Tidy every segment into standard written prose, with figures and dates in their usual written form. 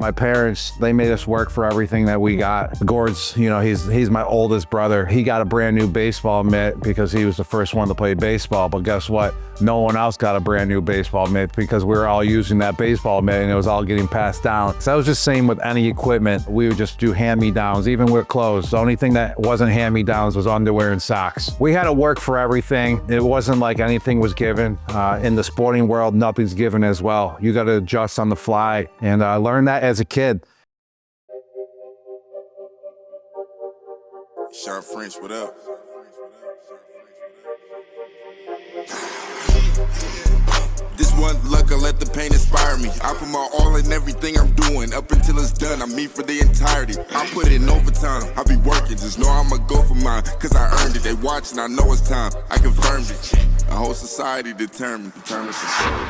My parents, they made us work for everything that we got. Gord's, you know, he's my oldest brother. He got a brand new baseball mitt because he was the first one to play baseball. But guess what? No one else got a brand new baseball mitt because we were all using that baseball mitt and it was all getting passed down. So I was just saying with any equipment, we would just do hand-me-downs, even with clothes. The only thing that wasn't hand-me-downs was underwear and socks. We had to work for everything. It wasn't like anything was given. In the sporting world, nothing's given as well. You got to adjust on the fly, and I learned that as a kid. Shawn French, what up? This one luck, I let the pain inspire me. I put my all in everything I'm doing. Up until it's done, I'm me for the entirety. I put it in overtime, I be working. Just know I'ma go for mine, cause I earned it. They watching, I know it's time. I confirmed it. A whole society determined to show.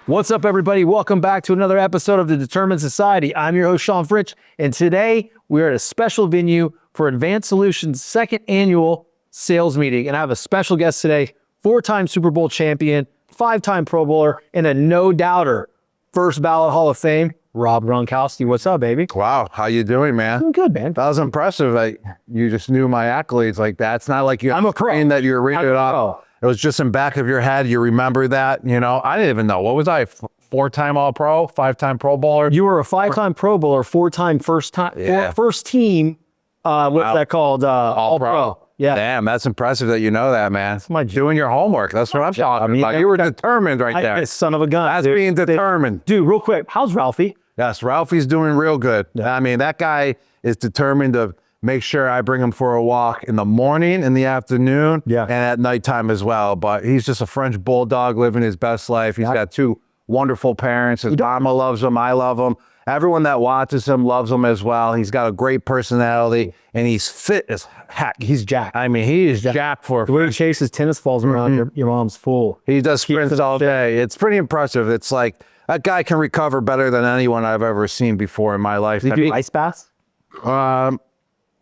What's up, everybody? Welcome back to another episode of the Determined Society. I'm your host, Shawn French, and today we're at a special venue for Advanced Solutions' second annual sales meeting. And I have a special guest today, four-time Super Bowl champion, five-time Pro Bowler, and a no-doubter, first ballot Hall of Fame, Rob Gronkowski. What's up, baby? Wow, how you doing, man? I'm good, man. That was impressive. You just knew my accolades like that. It's not like I'm a pro that you're reading it off. It was just in back of your head. You remember that, you know? I didn't even know. What was I? Four-time All-Pro, five-time Pro Bowler? You were a five-time Pro Bowler, four-time first team, what's that called? All-Pro. Yeah. Damn, that's impressive that you know that, man. That's doing your homework. That's what I'm talking about. You were determined right there. Son of a gun. That's being determined. Dude, real quick, how's Ralphie? Yes, Ralphie's doing real good. Yeah. I mean, that guy is determined to make sure I bring him for a walk in the morning, in the afternoon, and at nighttime as well. But he's just a French bulldog living his best life. He's got two wonderful parents. His mama loves him. I love him. Everyone that watches him loves him as well. He's got a great personality, and he's fit as heck. He's jacked. I mean, he is jacked for the way he chases tennis balls around your mom's fool. He does sprints all day. It's pretty impressive. It's like that guy can recover better than anyone I've ever seen before in my life. Does he do ice baths?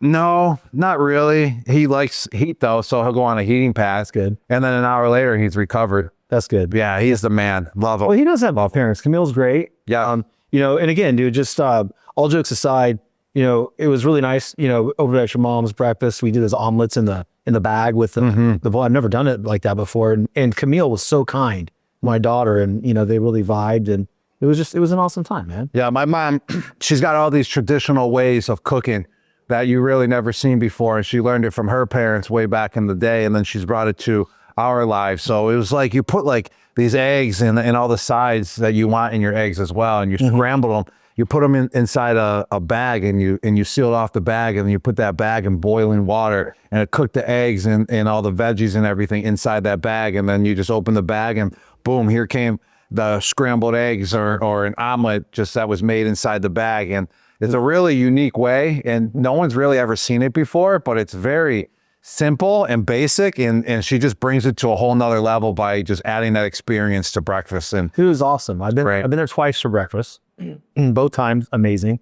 No, not really. He likes heat though, so he'll go on a heating pass. Good. And then an hour later, he's recovered. That's good. Yeah, he's the man. Love him. Well, he does have parents. Camille's great. Yeah. You know, and again, dude, just all jokes aside, you know, it was really nice. You know, over at your mom's breakfast, we did those omelets in the bag with the bowl. I've never done it like that before. And Camille was so kind, my daughter, and you know, they really vibed, and it was an awesome time, man. Yeah, my mom, she's got all these traditional ways of cooking that you really never seen before, and she learned it from her parents way back in the day, and then she's brought it to our lives. So it was like you put like these eggs and all the sides that you want in your eggs as well, and you scramble them. You put them inside a bag, and you seal off the bag, and you put that bag in boiling water, and it cooked the eggs and all the veggies and everything inside that bag, and then you just open the bag, and boom, here came the scrambled eggs or an omelet just that was made inside the bag. And it's a really unique way, and no one's really ever seen it before, but it's very simple and basic, and she just brings it to a whole nother level by just adding that experience to breakfast. And it was awesome. I've been there twice for breakfast. Both times amazing.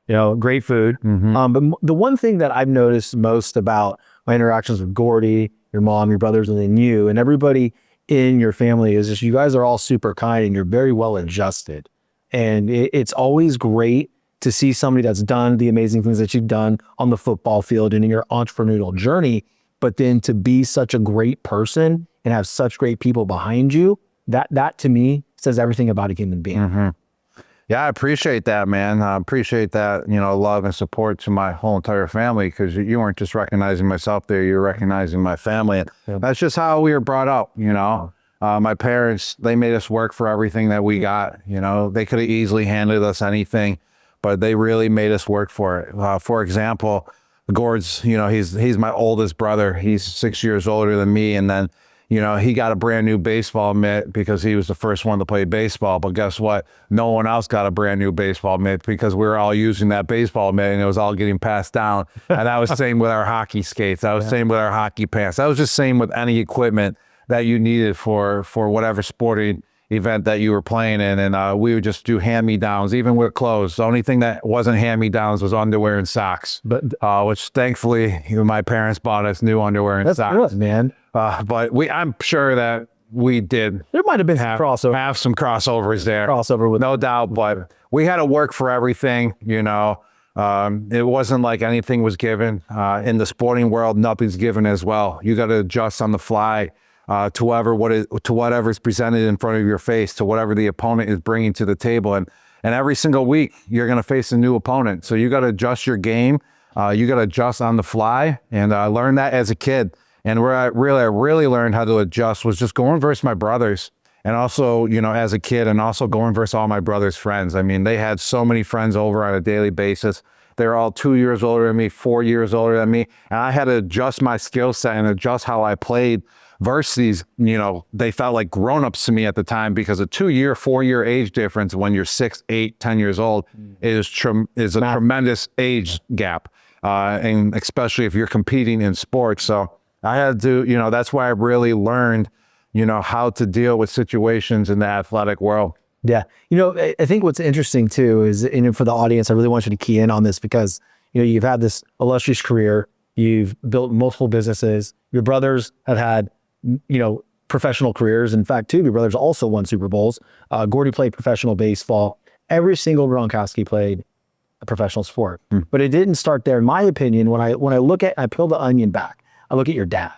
You know, great food. But the one thing that I've noticed most about my interactions with Gordy, your mom, your brothers, and then you, and everybody in your family is just you guys are all super kind and you're very well adjusted. And it's always great to see somebody that's done the amazing things that you've done on the football field and in your entrepreneurial journey, but then to be such a great person and have such great people behind you, that to me says everything about a human being. Yeah, I appreciate that, man. I appreciate that, you know, love and support to my whole entire family, because you weren't just recognizing myself there, you're recognizing my family. And that's just how we were brought up, you know. My parents, they made us work for everything that we got. You know, they could have easily handed us anything, but they really made us work for it. For example, Gord's, you know, he's my oldest brother. He's 6 years older than me. And then, you know, he got a brand new baseball mitt because he was the first one to play baseball. But guess what? No one else got a brand new baseball mitt because we were all using that baseball mitt and it was all getting passed down. And that was the same with our hockey skates. That was the same with our hockey pants. That was just same with any equipment that you needed for whatever sporting event that you were playing in. And we would just do hand-me-downs, even with clothes. The only thing that wasn't hand-me-downs was underwear and socks, which thankfully my parents bought us new underwear and socks. That's good, man. But I'm sure that we did There might have been crossover. have some crossovers there. Crossover with no doubt, but we had to work for everything, you know. It wasn't like anything was given. In the sporting world, nothing's given as well. You got to adjust on the fly to whatever's presented in front of your face, to whatever the opponent is bringing to the table. And every single week, you're going to face a new opponent. So you got to adjust your game. You got to adjust on the fly. And I learned that as a kid. And where I really learned how to adjust was just going versus my brothers. And also, you know, as a kid, and also going versus all my brother's friends. I mean, they had so many friends over on a daily basis. They're all 2 years older than me, 4 years older than me. And I had to adjust my skill set and adjust how I played versus these, you know, they felt like grown-ups to me at the time, because a 2-year, 4-year age difference when you're 6, 8, 10 years old is a tremendous age gap. And especially if you're competing in sports. So I had to, you know, that's why I really learned, you know, how to deal with situations in the athletic world. Yeah. You know, I think what's interesting too is, and for the audience, I really want you to key in on this, because, you know, you've had this illustrious career. You've built multiple businesses. Your brothers have had, you know, professional careers. In fact, two of your brothers also won Super Bowls. Gordy played professional baseball. Every single Gronkowski played a professional sport. But it didn't start there. In my opinion, when I I peel the onion back, I look at your dad.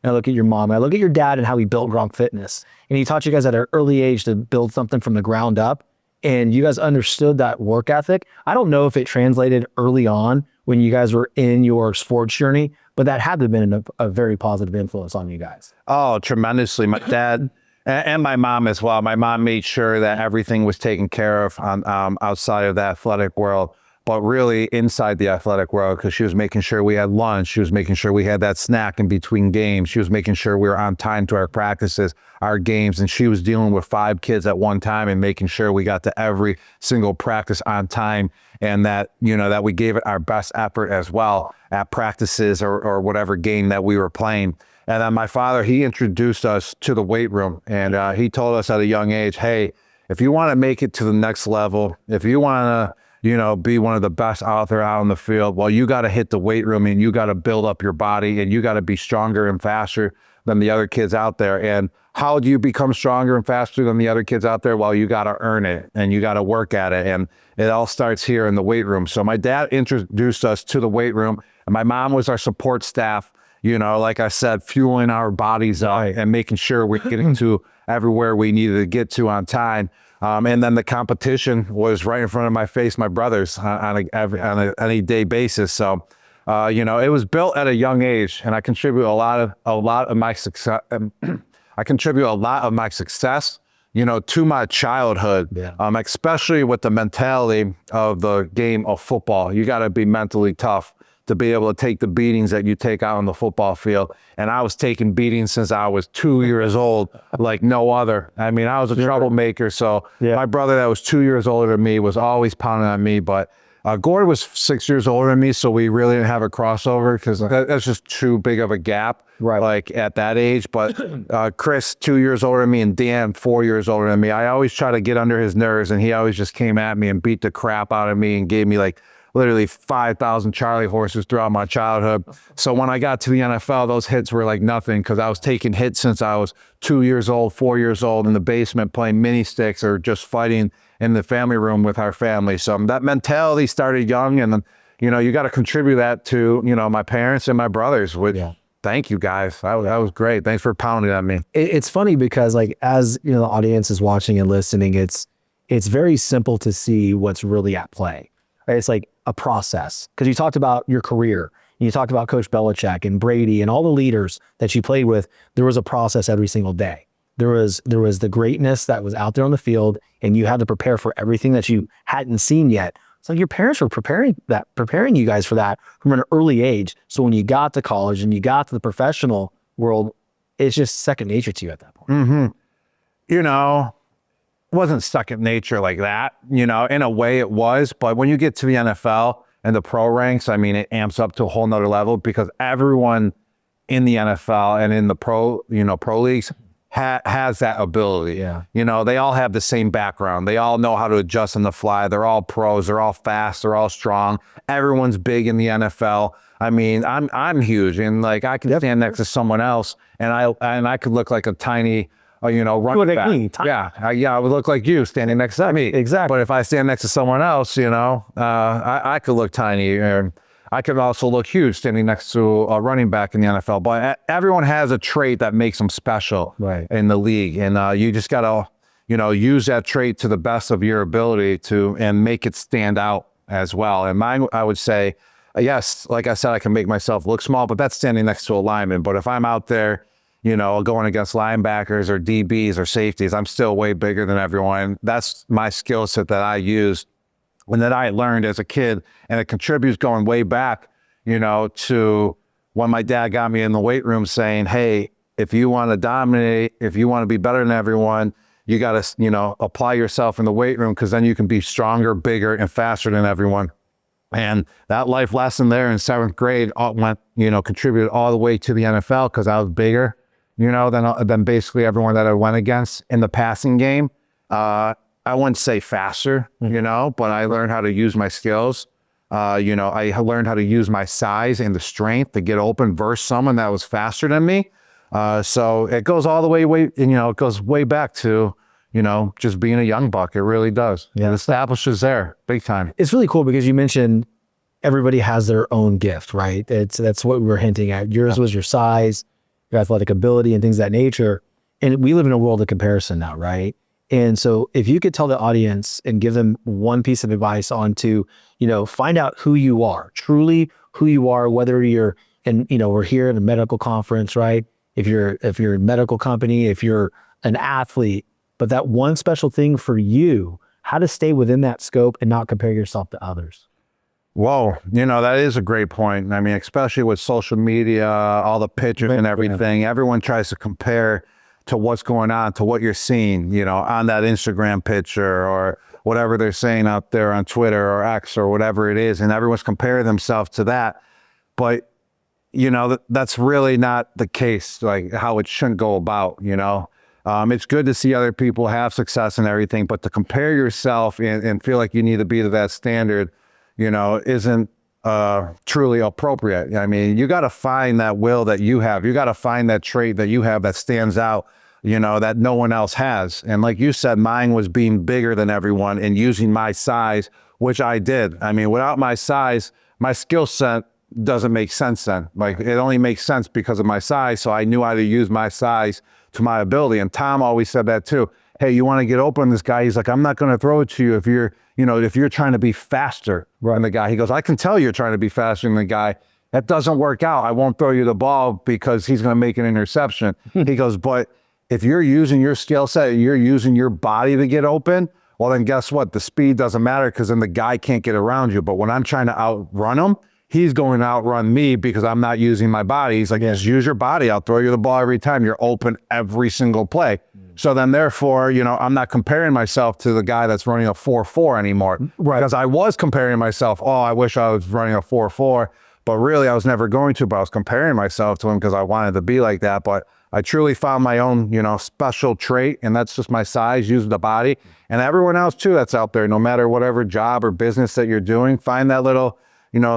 I look at your mom. I look at your dad and how he built Gronk Fitness. And he taught you guys at an early age to build something from the ground up. And you guys understood that work ethic. I don't know if it translated early on when you guys were in your sports journey, but that had to have been a very positive influence on you guys. Oh, tremendously. My dad and my mom as well. My mom made sure that everything was taken care of on outside of the athletic world, but really inside the athletic world, because she was making sure we had lunch. She was making sure we had that snack in between games. She was making sure we were on time to our practices, our games. And she was dealing with 5 kids at one time and making sure we got to every single practice on time, and that, you know, that we gave it our best effort as well at practices or whatever game that we were playing. And then my father, he introduced us to the weight room, and he told us at a young age, hey, if you want to make it to the next level, if you want to, you know, be one of the best out there out on the field, well, you got to hit the weight room, and you got to build up your body, and you got to be stronger and faster than the other kids out there. And how do you become stronger and faster than the other kids out there? Well, you got to earn it, and you got to work at it. And it all starts here in the weight room. So my dad introduced us to the weight room, and my mom was our support staff, you know, like I said, fueling our bodies up and making sure we're getting to everywhere we needed to get to on time. And then the competition was right in front of my face, my brothers, on a any day basis. So, you know, it was built at a young age, and I contribute a lot of my success. I contribute a lot of my success, you know, to my childhood, especially with the mentality of the game of football. You got to be mentally tough to be able to take the beatings that you take out on the football field. And I was taking beatings since I was 2 years old, like no other. I mean, I was a troublemaker. So my brother that was 2 years older than me was always pounding on me. But Gord was 6 years older than me, so we really didn't have a crossover, because that's just too big of a gap, like at that age. But Chris, 2 years older than me, and Dan, 4 years older than me. I always try to get under his nerves, and he always just came at me and beat the crap out of me and gave me like literally 5,000 Charlie horses throughout my childhood. So when I got to the NFL, those hits were like nothing, because I was taking hits since I was 2 years old, 4 years old in the basement playing mini sticks or just fighting in the family room with our family. So that mentality started young, and then, you know, you got to contribute that to, you know, my parents and my brothers. Which, thank you guys. That was great. Thanks for pounding on me. It's funny because, like, as you know, the audience is watching and listening, it's very simple to see what's really at play. Right? It's like a process, because you talked about your career. You talked about Coach Belichick and Brady and all the leaders that you played with. There was a process every single day. There was the greatness that was out there on the field, and you had to prepare for everything that you hadn't seen yet. It's like your parents were preparing you guys for that from an early age. So when you got to college and you got to the professional world, it's just second nature to you at that point. You know, it wasn't second nature like that. You know, in a way it was, but when you get to the NFL and the pro ranks, I mean, it amps up to a whole nother level, because everyone in the NFL and in the pro leagues has that ability. You know, they all have the same background. They all know how to adjust on the fly. They're all pros. They're all fast. They're all strong. Everyone's big in the NFL. I mean, I'm huge, and like I can stand next to someone else, and I could look like a tiny running back. Yeah, I would look like you standing next to me. Exactly. But if I stand next to someone else, I could look tiny, and I could also look huge standing next to a running back in the NFL. But everyone has a trait that makes them special in the league, and you just gotta, use that trait to the best of your ability and make it stand out as well. And mine, I would say, yes, like I said, I can make myself look small, but that's standing next to a lineman. But if I'm out there, going against linebackers or DBs or safeties, I'm still way bigger than everyone. That's my skill set that I use and that I learned as a kid. And it contributes going way back, to when my dad got me in the weight room saying, hey, if you want to dominate, if you want to be better than everyone, you got to, apply yourself in the weight room, because then you can be stronger, bigger, and faster than everyone. And that life lesson there in 7th grade contributed all the way to the NFL, because I was bigger, than basically everyone that I went against in the passing game. I wouldn't say faster, but I learned how to use my skills. I learned how to use my size and the strength to get open versus someone that was faster than me. So it goes all the way, it goes way back to, just being a young buck. It really does. Yeah. It establishes there big time. It's really cool because you mentioned everybody has their own gift, right? That's what we were hinting at. Yours was your size, your athletic ability, and things of that nature. And we live in a world of comparison now, right? And so if you could tell the audience and give them one piece of advice on to, find out who you are, truly who you are, whether you're in, we're here at a medical conference, right? If you're a medical company, if you're an athlete, but that one special thing for you, how to stay within that scope and not compare yourself to others. Whoa, that is a great point. I mean, especially with social media, all the pictures and everything, everyone tries to compare to what's going on, to what you're seeing, on that Instagram picture or whatever they're saying out there on Twitter or X or whatever it is. And everyone's comparing themselves to that. But, that's really not the case, like how it shouldn't go about, It's good to see other people have success and everything, but to compare yourself and feel like you need to be to that standard, isn't truly appropriate. I mean, you got to find that will that you have. You got to find that trait that you have that stands out, that no one else has. And like you said, mine was being bigger than everyone and using my size, which I did. I mean, without my size, my skill set doesn't make sense then. Like, it only makes sense because of my size. So I knew how to use my size to my ability. And Tom always said that too. Hey, you want to get open this guy? He's like, I'm not going to throw it to you if you're trying to be faster than the guy. He goes, I can tell you're trying to be faster than the guy. That doesn't work out. I won't throw you the ball because he's going to make an interception. He goes, but if you're using your skill set, you're using your body to get open, well, then guess what? The speed doesn't matter because then the guy can't get around you. But when I'm trying to outrun him, he's going to outrun me because I'm not using my body. He's like, just use your body. I'll throw you the ball every time. You're open every single play. So then therefore, I'm not comparing myself to the guy that's running a 4.4 anymore. Right. Because I was comparing myself. Oh, I wish I was running a 4.4. But really, I was never going to. But I was comparing myself to him because I wanted to be like that. But I truly found my own, special trait. And that's just my size, using the body. And everyone else too that's out there, no matter whatever job or business that you're doing, find that little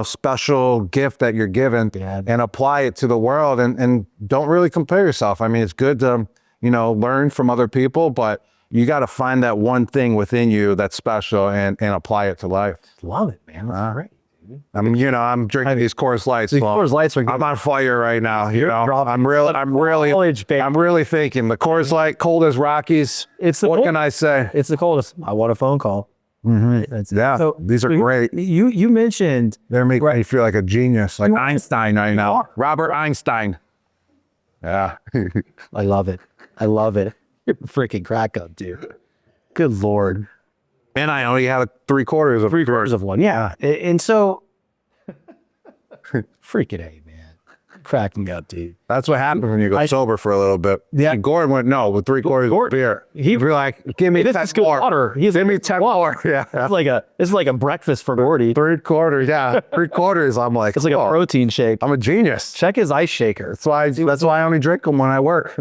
special gift that you're given and apply it to the world and don't really compare yourself. I mean, it's good to, learn from other people, but you got to find that one thing within you that's special and apply it to life. Love it, man. That's great. I mean, I'm drinking these Coors Lights. These Coors Lights are good. I'm on fire right now. I'm really thinking the Coors Light, cold as Rockies. What can I say? It's the coldest. I want a phone call. Mm-hmm. Yeah, so these are great. You mentioned they're making me feel like a genius, like Einstein right now. Robert Einstein. Yeah, I love it. You're freaking crack up, dude. Good Lord. And I only have three quarters of one. Yeah, and so freaking A, man. Cracking up, dude. That's what happens when you go sober for a little bit. Yeah. And Gordon went, no, with 3/4 of beer. He'd be like, give me 10 more. Water. Give me 10 more. Yeah. It's like a breakfast for Gordy. 3/4, yeah. 3/4, I'm like, it's like a protein shake. I'm a genius. Check his ice shaker. That's why I only drink them when I work.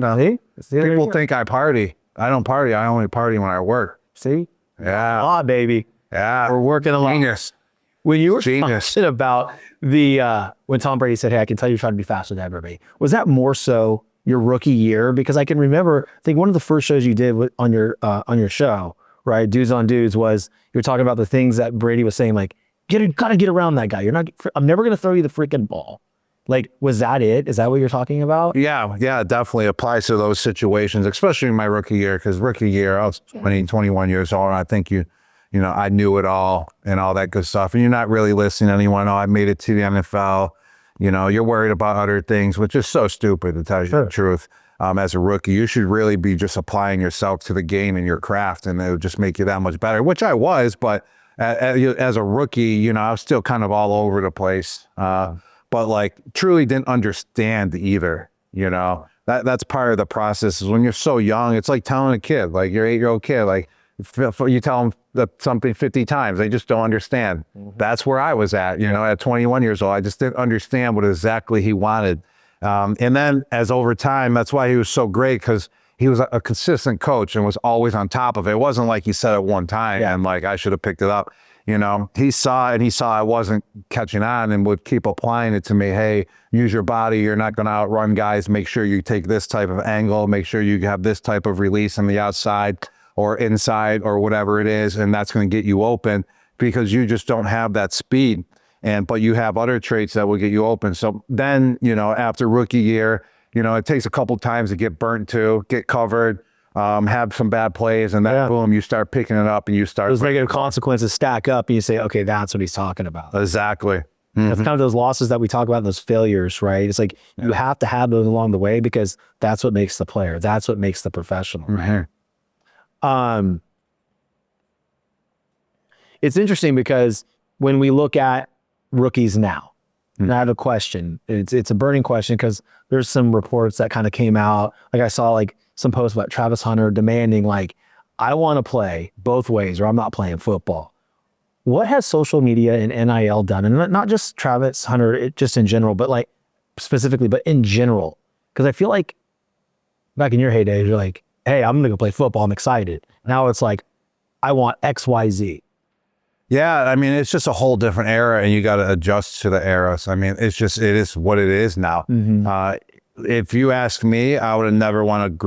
See? People think I party. I don't party. I only party when I work. See? Yeah. Baby. Yeah. We're working a lot. Genius. When you were talking about when Tom Brady said, hey, I can tell you're trying to be faster than everybody, was that more so, your rookie year? Because I can remember, I think one of the first shows you did on your show, right, Dudes on Dudes, was you were talking about the things that Brady was saying, like, gotta get around that guy. I'm never gonna throw you the freaking ball. Like, was that it? Is that what you're talking about? Yeah, it definitely applies to those situations, especially in my rookie year, because rookie year, I was 20, 21 years old, and I think I knew it all and all that good stuff. And you're not really listening to anyone. Oh, I made it to the NFL. You're worried about other things, which is so stupid, to tell you the truth. As a rookie, you should really be just applying yourself to the game and your craft, and it would just make you that much better, which I was. But as a rookie, I was still kind of all over the place. But like truly didn't understand either, that's part of the process. Is when you're so young, it's like telling a kid, like your 8-year-old kid, like you tell them something 50 times, they just don't understand. That's where I was at, at 21 years old. I just didn't understand what exactly he wanted. And then as over time, that's why he was so great, because he was a consistent coach and was always on top of it. It wasn't like he said it one time and like I should have picked it up. He saw I wasn't catching on and would keep applying it to me. Hey, use your body. You're not going to outrun guys. Make sure you take this type of angle. Make sure you have this type of release on the outside or inside or whatever it is. And that's going to get you open, because you just don't have that speed. But you have other traits that will get you open. So then, after rookie year, it takes a couple times to get burnt to, get covered, have some bad plays, and then boom, you start picking it up and you start. Those negative consequences stack up and you say, okay, that's what he's talking about. Exactly. That's kind of those losses that we talk about, those failures, right? It's like you have to have those along the way, because that's what makes the player. That's what makes the professional. It's interesting because when we look at rookies now, and I have a question. It's a burning question, because there's some reports that kind of came out. Like I saw like some posts about Travis Hunter demanding, like, I want to play both ways or I'm not playing football. What has social media and NIL done? And not just Travis Hunter, just in general, but like specifically, but in general. Because I feel like back in your heyday, you're like, hey, I'm going to go play football. I'm excited. Now it's like, I want X, Y, Z. Yeah, I mean, it's just a whole different era, and you got to adjust to the era. So, I mean, it is what it is now. If you ask me, I would have never wanted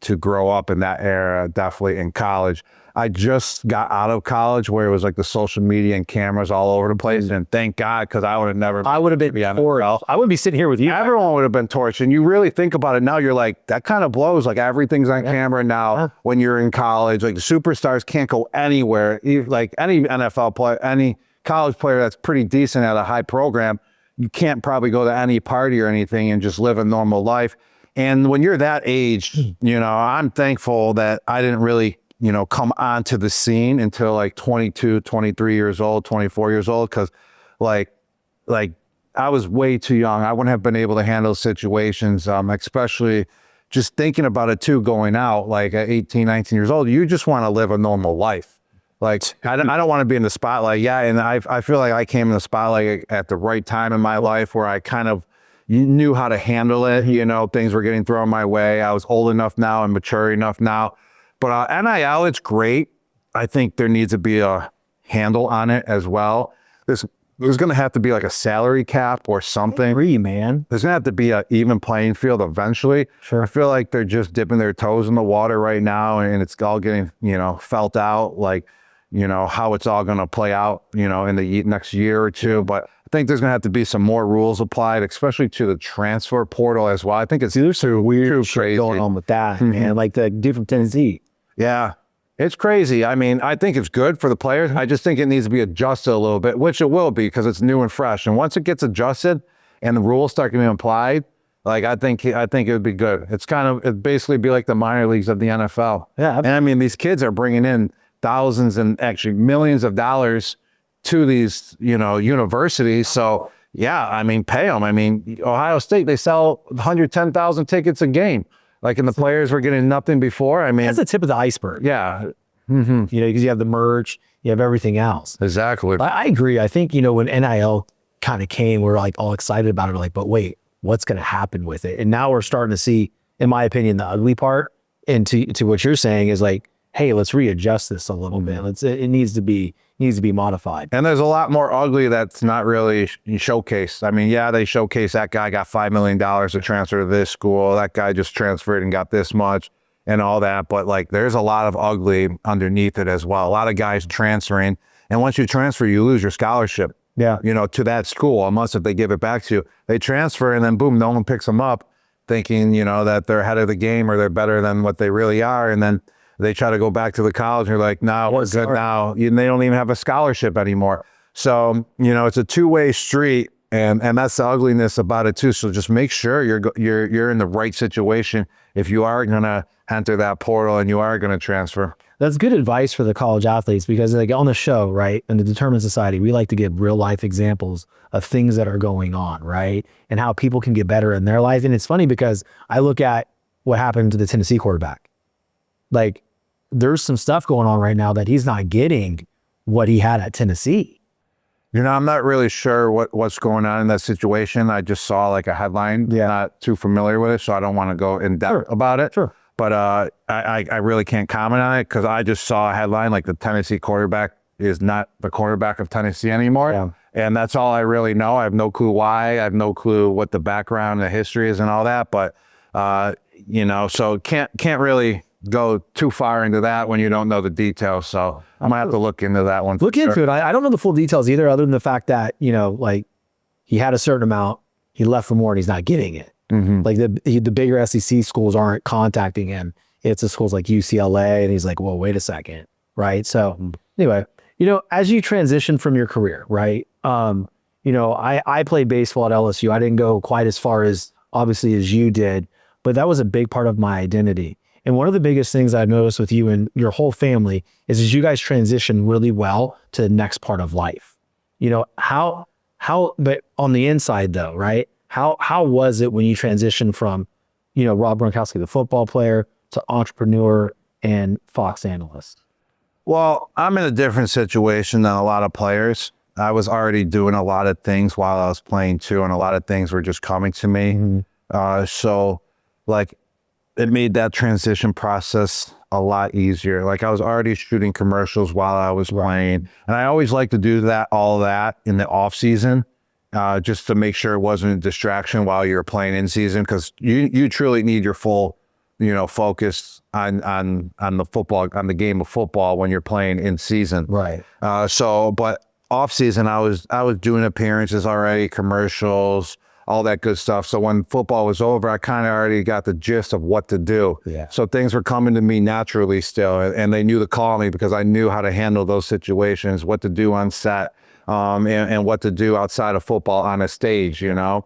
to grow up in that era, definitely in college. I just got out of college where it was like the social media and cameras all over the place. And thank God, because I would have never. I would have been torched. I wouldn't be sitting here with you. Everyone would have been torched. And you really think about it now, you're like, that kind of blows. Like everything's on camera now when you're in college. Like the superstars can't go anywhere. Like any NFL player, any college player that's pretty decent at a high program, you can't probably go to any party or anything and just live a normal life. And when you're that age, I'm thankful that I didn't really come onto the scene until like 22, 23 years old, 24 years old. Cause like I was way too young. I wouldn't have been able to handle situations, especially just thinking about it too, going out like at 18, 19 years old, you just want to live a normal life. Like, I don't want to be in the spotlight. Yeah. And I feel like I came in the spotlight at the right time in my life where I kind of knew how to handle it. Things were getting thrown my way. I was old enough now and mature enough now. But NIL, it's great. I think there needs to be a handle on it as well. There's going to have to be like a salary cap or something. I agree, man. There's going to have to be an even playing field eventually. Sure. I feel like they're just dipping their toes in the water right now, and it's all getting, felt out, like, how it's all going to play out, in the next year or two. But I think there's going to have to be some more rules applied, especially to the transfer portal as well. I think there's some weird shit going on with that, man. Like the dude from Tennessee. Yeah, it's crazy. I mean, I think it's good for the players. I just think it needs to be adjusted a little bit, which it will be because it's new and fresh. And once it gets adjusted and the rules start getting applied, like I think it would be good. It'd basically be like the minor leagues of the NFL. Yeah. And I mean, these kids are bringing in thousands and actually millions of dollars to these, universities. So yeah, I mean, pay them. I mean, Ohio State, they sell 110,000 tickets a game. Like, and the players were getting nothing before. I mean, that's the tip of the iceberg. Yeah. Because you have the merch, you have everything else. Exactly. I agree. I think, when NIL kind of came, we're like all excited about it. We're like, but wait, what's going to happen with it? And now we're starting to see, in my opinion, the ugly part. And to what you're saying is like, hey, let's readjust this a little bit. It needs to be modified. And there's a lot more ugly that's not really showcased. I mean, yeah, they showcase that guy got $5 million to transfer to this school. That guy just transferred and got this much and all that. But like, there's a lot of ugly underneath it as well. A lot of guys transferring. And once you transfer, you lose your scholarship. Yeah. You know, to that school, unless if they give it back to you. They transfer and then boom, no one picks them up thinking, you know, that they're ahead of the game or they're better than what they really are. And then they try to go back to the college and you're like, no, we're good now. They don't even have a scholarship anymore. So, you know, it's a two-way street and that's the ugliness about it too. So just make sure you're in the right situation if you are going to enter that portal and you are going to transfer. That's good advice for the college athletes because like on the show, right, in the Determined Society, we like to give real life examples of things that are going on, right, and how people can get better in their life. And it's funny because I look at what happened to the Tennessee quarterback. Like there's some stuff going on right now that he's not getting what he had at Tennessee. You know, I'm not really sure what's going on in that situation. I just saw like a headline, not too familiar with it, so I don't want to go in depth about it. Sure. But I really can't comment on it because I just saw a headline like the Tennessee quarterback is not the quarterback of Tennessee anymore. Yeah. And that's all I really know. I have no clue why. I have no clue what the background, the history is and all that. But, you know, so can't really go too far into that when you don't know the details. So I'm going to have to look into that one. Look into it. I don't know the full details either, other than the fact that, you know, like he had a certain amount, he left for more and he's not getting it. Mm-hmm. Like the bigger SEC schools aren't contacting him. It's the schools like UCLA, and he's like, "Well, wait a second, right?" So anyway, you know, as you transition from your career, right? You know, I played baseball at LSU. I didn't go quite as far as obviously as you did, but that was a big part of my identity. And one of the biggest things I've noticed with you and your whole family is you guys transition really well to the next part of life. You know, how, but on the inside though, right? How was it when you transitioned from, you know, Rob Gronkowski, the football player, to entrepreneur and Fox analyst? Well, I'm in a different situation than a lot of players. I was already doing a lot of things while I was playing too, and a lot of things were just coming to me. Mm-hmm. So like it made that transition process a lot easier. Like I was already shooting commercials while I was playing, and I always like to do all that in the off season. Just to make sure it wasn't a distraction while you're playing in season, because you truly need your full, you know, focus on the football, on the game of football when you're playing in season. Right. But off season, I was doing appearances already, commercials, all that good stuff. So when football was over, I kind of already got the gist of what to do. Yeah. So things were coming to me naturally still, and they knew to call me because I knew how to handle those situations, what to do on set. And what to do outside of football on a stage, you know.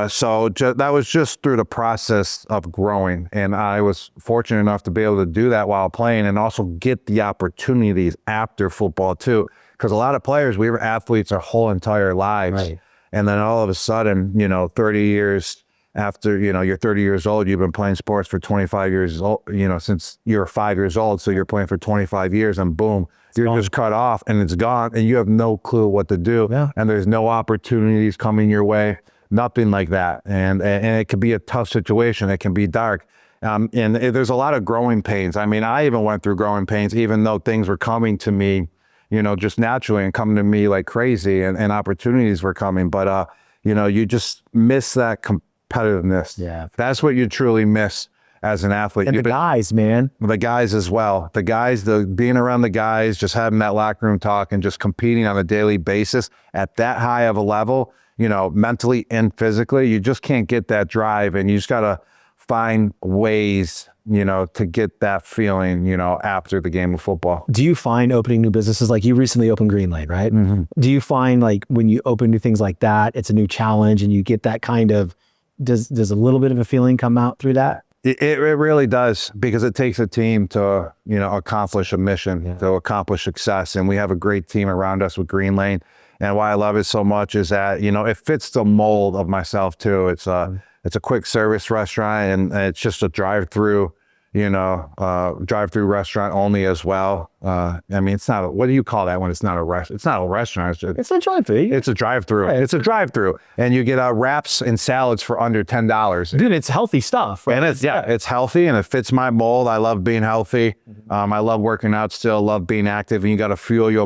So that was just through the process of growing. And I was fortunate enough to be able to do that while playing and also get the opportunities after football too. Because a lot of players, we were athletes our whole entire lives. Right. And then all of a sudden, you know, 30 years after, you know, you're 30 years old, you've been playing sports for 25 years old, you know, since you're 5 years old. So you're playing for 25 years and boom, you're just cut off and it's gone and you have no clue what to do. Yeah. And there's no opportunities coming your way, nothing like that. And it can be a tough situation. It can be dark. And there's a lot of growing pains. I mean, I even went through growing pains, even though things were coming to me, you know, just naturally and coming to me like crazy and opportunities were coming. But, you know, you just miss that competitiveness. Yeah. That's what you truly miss as an athlete. And the guys, man. The guys as well. The guys, being around the guys, just having that locker room talk and just competing on a daily basis at that high of a level, you know, mentally and physically, you just can't get that drive. And you just got to find ways, you know, to get that feeling, you know, after the game of football. Do you find opening new businesses, like you recently opened Greenlane, right? Mm-hmm. Do you find like when you open new things like that, it's a new challenge and you get that kind of, does a little bit of a feeling come out through that? It really does, because it takes a team to, you know, accomplish a mission, to accomplish success. And we have a great team around us with Greenlane. And why I love it so much is that, you know, it fits the mold of myself too. It's a quick service restaurant and it's just a drive-through, drive-through restaurant only as well. I mean, it's not, what do you call that when it's not a restaurant? It's not a restaurant. It's a drive-through. It's a drive-through. Right. It's a drive-through. And you get wraps and salads for under $10. Dude, it's healthy stuff. Right? And it's healthy and it fits my mold. I love being healthy. I love working out still, love being active. And you got to fuel your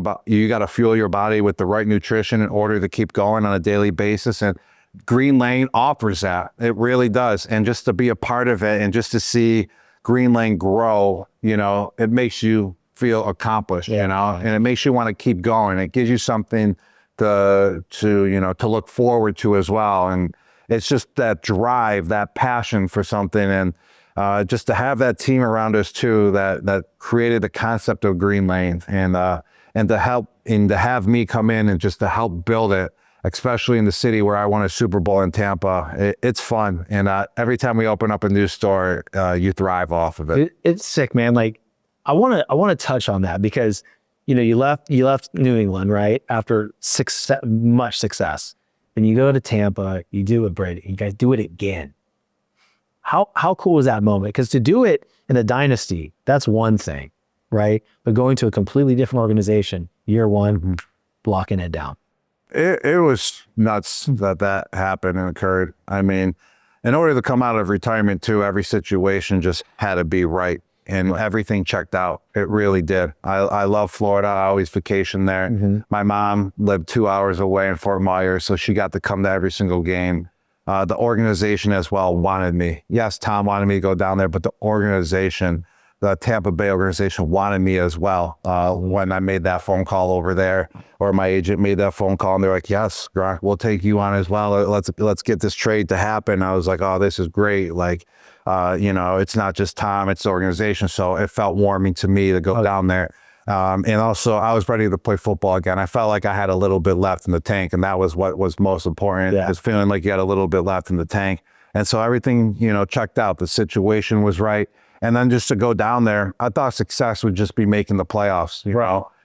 body with the right nutrition in order to keep going on a daily basis. And Greenlane offers that. It really does. And just to be a part of it and just to see Greenlane grow, it makes you feel accomplished, and it makes you want to keep going. It gives you something to look forward to as well. And it's just that drive, that passion for something. And just to have that team around us too, that created the concept of Greenlane and to have me come in and just to help build it, especially in the city where I won a Super Bowl in Tampa. It's fun. And every time we open up a new store, you thrive off of it. It's sick, man. Like, I want to touch on that because, you left New England, right? After much success. And you go to Tampa, you do it, Brady. You guys do it again. How cool was that moment? Because to do it in a dynasty, that's one thing, right? But going to a completely different organization, year one, blocking it down. It was nuts that happened and occurred. I mean, in order to come out of retirement too, every situation just had to be right. And everything checked out. It really did. I love Florida. I always vacation there. My mom lived 2 hours away in Fort Myers, so she got to come to every single game. The organization as well wanted me. Yes, Tom wanted me to go down there, but the organization, the Tampa Bay organization, wanted me as well. When I made that phone call over there, or my agent made that phone call, and they're like, yes, Gronk, we'll take you on as well. Let's get this trade to happen. I was like, oh, this is great. Like, it's not just Tom, it's the organization. So it felt warming to me to go down there. And also I was ready to play football again. I felt like I had a little bit left in the tank, and that was what was most important, is feeling like you had a little bit left in the tank. And so everything, checked out. The situation was right. And then just to go down there, I thought success would just be making the playoffs,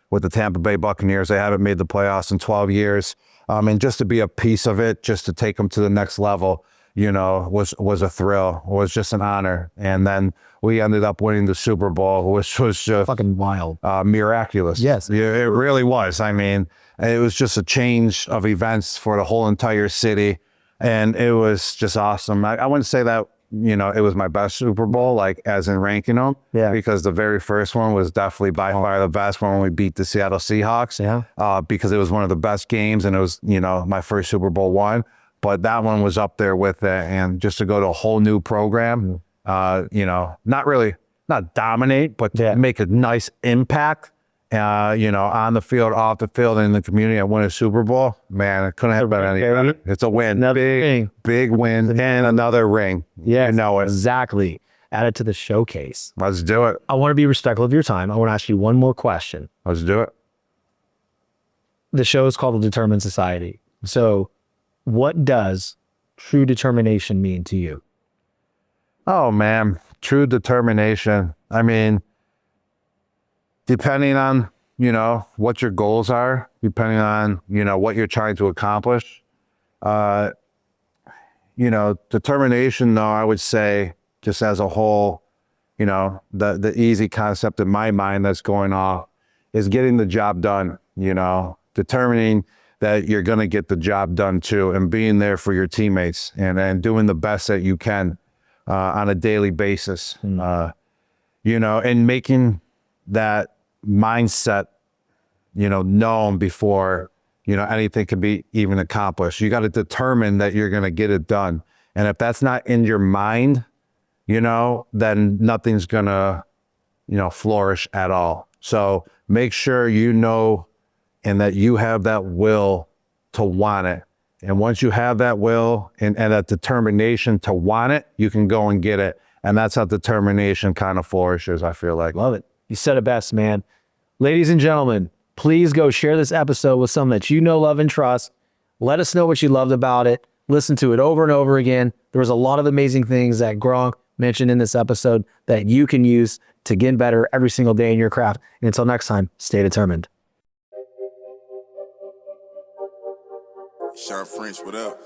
with the Tampa Bay Buccaneers. They haven't made the playoffs in 12 years. And just to be a piece of it, just to take them to the next level, was a thrill, was just an honor. And then we ended up winning the Super Bowl, which was just fucking wild, miraculous. Yes, it really was. I mean, it was just a change of events for the whole entire city, and it was just awesome. I wouldn't say that it was my best Super Bowl, like as in ranking them, because the very first one was definitely by far the best one when we beat the Seattle Seahawks, because it was one of the best games, and it was my first Super Bowl one. But that one was up there with it. And just to go to a whole new program, not dominate, but to make a nice impact, on the field, off the field, and in the community, and win a Super Bowl, man, it couldn't have been any better. It's a win. Big win, and another ring. Yeah, it. Exactly. Add it to the showcase. Let's do it. I want to be respectful of your time. I want to ask you one more question. Let's do it. The show is called The Determined Society. So what does true determination mean to you? Oh, man. True determination. I mean, depending on, what your goals are, depending on, what you're trying to accomplish, determination, though, I would say, just as a whole, the easy concept in my mind that's going off is getting the job done, determining that you're going to get the job done too, and being there for your teammates, and doing the best that you can on a daily basis, and making that mindset, known before, anything can be even accomplished. You got to determine that you're going to get it done. And if that's not in your mind, then nothing's going to, flourish at all. So make sure and that you have that will to want it. And once you have that will and that determination to want it, you can go and get it. And that's how determination kind of flourishes, I feel like. Love it. You said it best, man. Ladies and gentlemen, please go share this episode with someone that you know, love, and trust. Let us know what you loved about it. Listen to it over and over again. There was a lot of amazing things that Gronk mentioned in this episode that you can use to get better every single day in your craft. And until next time, stay determined. Shawn French, what up?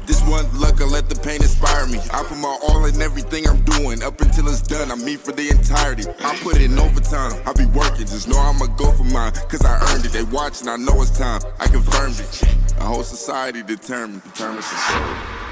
This one one luck, I let the pain inspire me. I put my all in everything I'm doing. Up until it's done, I'm me for the entirety. I put in overtime, I be working. Just know I'ma go for mine, cause I earned it. They watching, I know it's time, I confirmed it. A whole society determined to show.